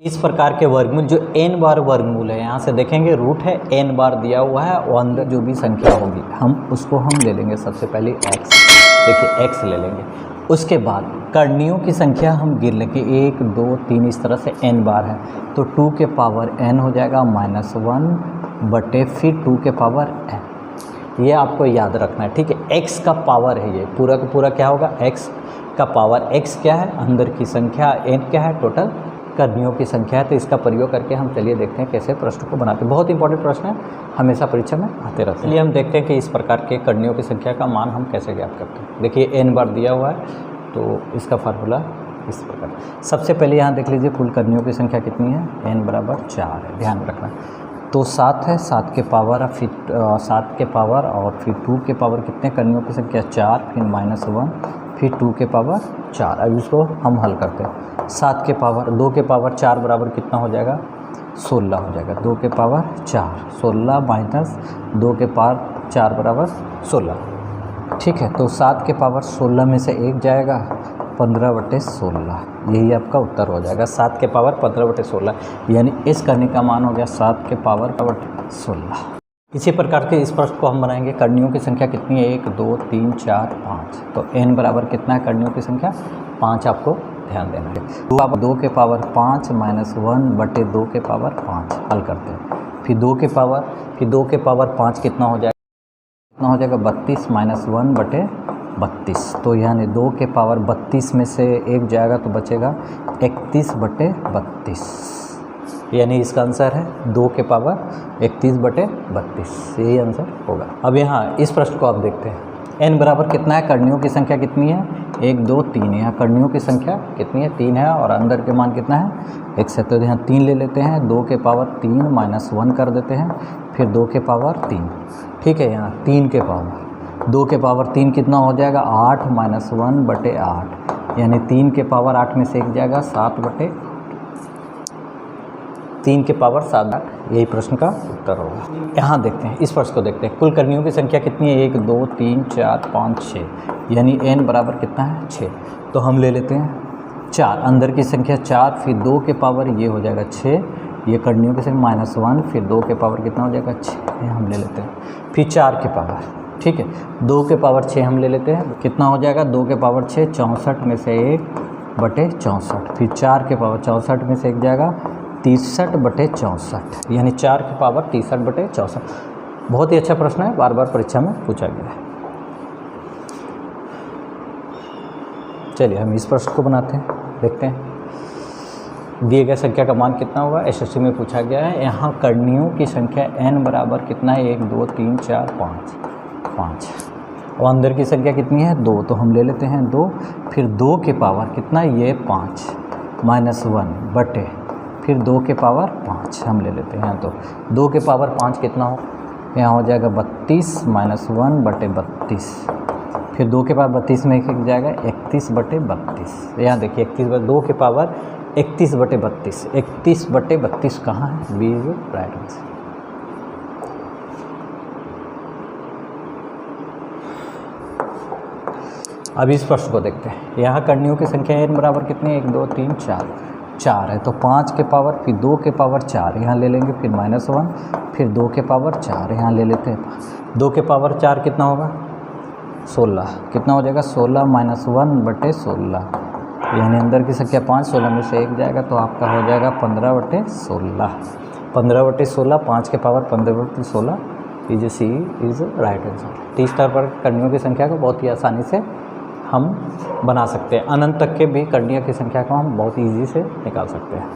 इस प्रकार के वर्गमूल जो n बार वर्गमूल है, यहाँ से देखेंगे रूट है n बार दिया हुआ है और अंदर जो भी संख्या होगी हम ले लेंगे। सबसे पहले x, देखिए x ले लेंगे। उसके बाद करणियों की संख्या हम गिन लेंगे 1 2 3 इस तरह से n बार है, तो 2 के पावर n हो जाएगा -1 बटे फिर 2 के पावर n। ये आपको याद रखना है, ठीक है। x का पावर है, ये पूरा का पूरा क्या होगा, x का पावर। x क्या है, अंदर की संख्या, n क्या है, टोटल करणियों की संख्या है। तो इसका प्रयोग करके हम चलिए देखते हैं कैसे प्रश्न को बनाते हैं। बहुत इंपॉर्टेंट प्रश्न है, हमेशा परीक्षा में आते रहते हैं। चलिए हम देखते हैं कि इस प्रकार के करणियों की संख्या का मान हम कैसे ज्ञात करते हैं। देखिए n बार दिया हुआ है, तो इसका फार्मूला इस प्रकार। सबसे पहले यहाँ देख लीजिए कुल करणियों की संख्या कितनी है, n बराबर 4 है, ध्यान में रखना। तो 7 है, 7 के पावर फिर 7 के पावर और फिर 2 के पावर कितने करणियों की संख्या 4, फिर -1 फिर 2 के पावर 4। अब इसको हम हल करते हैं। 7 के पावर 2 के पावर 4 बराबर कितना हो जाएगा, 16 हो जाएगा। 2 के पावर 4, 16 माइनस 2 के पावर 4 बराबर 16, ठीक है। तो 7 के पावर 16 में से 1 जाएगा, 15/16, यही आपका उत्तर हो जाएगा। 7 के पावर 15/16 यानी इस करने का मान हो गया 7 के पावर 16। इसी प्रकार के इस प्रश्न को हम बनाएंगे। करणियों की संख्या कितनी है, 1 2 3 4 5। तो n बराबर कितना है करणियों की संख्या, 5 आपको ध्यान देना है। तो आप 2 के पावर 5 -1 बटे 2 के पावर 5 हल करते हैं। फिर 2 के पावर 5 कितना हो जाएगा, 32 -1 बटे 32। तो यानी 2 के पावर 32 में से 1 जाएगा तो बचेगा 31/32, यानी इसका आंसर है 2 के पावर 31/32, यही आंसर होगा। अब यहाँ इस प्रश्न को आप देखते हैं। n बराबर कितना है, करणियों की संख्या कितनी है, 1 2 3। यहाँ करणियों की संख्या कितनी है, 3 है, और अंदर के मान कितना है, x है। तो यहाँ 3 ले लेते हैं, 2 के पावर 3 -1 कर देते हैं, फिर 2 के पावर 3, ठीक है। यहाँ 3 के पावर 2 के पावर 3 कितना हो जाएगा, 8 -1 बटे 8, यानी 3 के पावर 8 में से 1 जाएगा, 7/8। 3 के पावर 7, यही प्रश्न का उत्तर होगा। यहाँ देखते हैं, इस प्रश्न को देखते हैं। कुल करणियों की संख्या कितनी है, 1 2 3 4 5 6, यानी n बराबर कितना है, 6। तो हम ले लेते हैं 4, अंदर की संख्या 4, फिर 2 के पावर ये हो जाएगा 6, ये करणियों की संख्या -1, फिर 2 के पावर कितना हो जाएगा 6, हम ले लेते हैं। फिर 4 के पावर, ठीक है, 2 के पावर 6 हम ले लेते हैं, कितना हो जाएगा, 2 के पावर 6 64 में से 1/64, फिर 4 के पावर 64 में से 1 जाएगा 63/64, यानी 4 की पावर 63/64। बहुत ही अच्छा प्रश्न है, बार बार परीक्षा में पूछा गया है। चलिए हम इस प्रश्न को बनाते हैं, देखते हैं। दिए गए संख्या का मान कितना होगा, एसएससी में पूछा गया है। यहाँ करणियों की संख्या n बराबर कितना है, 1 2 3 4 5, और अंदर की संख्या कितनी है, 2। तो हम ले लेते हैं 2, फिर 2 के पावर कितना है, ये 5 -1 बटे फिर 2 के पावर 5 हम ले लेते हैं। तो 2 के पावर 5 कितना हो, यहाँ हो जाएगा 32 -1 बटे 32, फिर 2 के पावर 32 में 1 जाएगा 31/32। यहाँ देखिए 2 के पावर 31/32, 31/32 कहाँ है, बी इज राइट आंसर। अब इस प्रश्न को देखते हैं। यहाँ करणियों की संख्या n बराबर कितनी है, 1 2 3 4 है। तो 5 के पावर फिर 2 के पावर 4 यहाँ ले लेंगे, फिर -1 फिर 2 के पावर 4 यहाँ ले लेते हैं। 2 के पावर 4 कितना होगा, 16, कितना हो जाएगा, 16 -1 बटे 16, यानी अंदर की संख्या 5, 16 में से 1 जाएगा, तो आपका हो जाएगा 15/16। 15/16, 5 के power 15/16 is c is right answer. T star पर करणियों की संख्या को बहुत ही आसानी से हम बना सकते हैं। अनंत तक के भी करणियों की संख्या को हम बहुत ईजी से निकाल सकते हैं।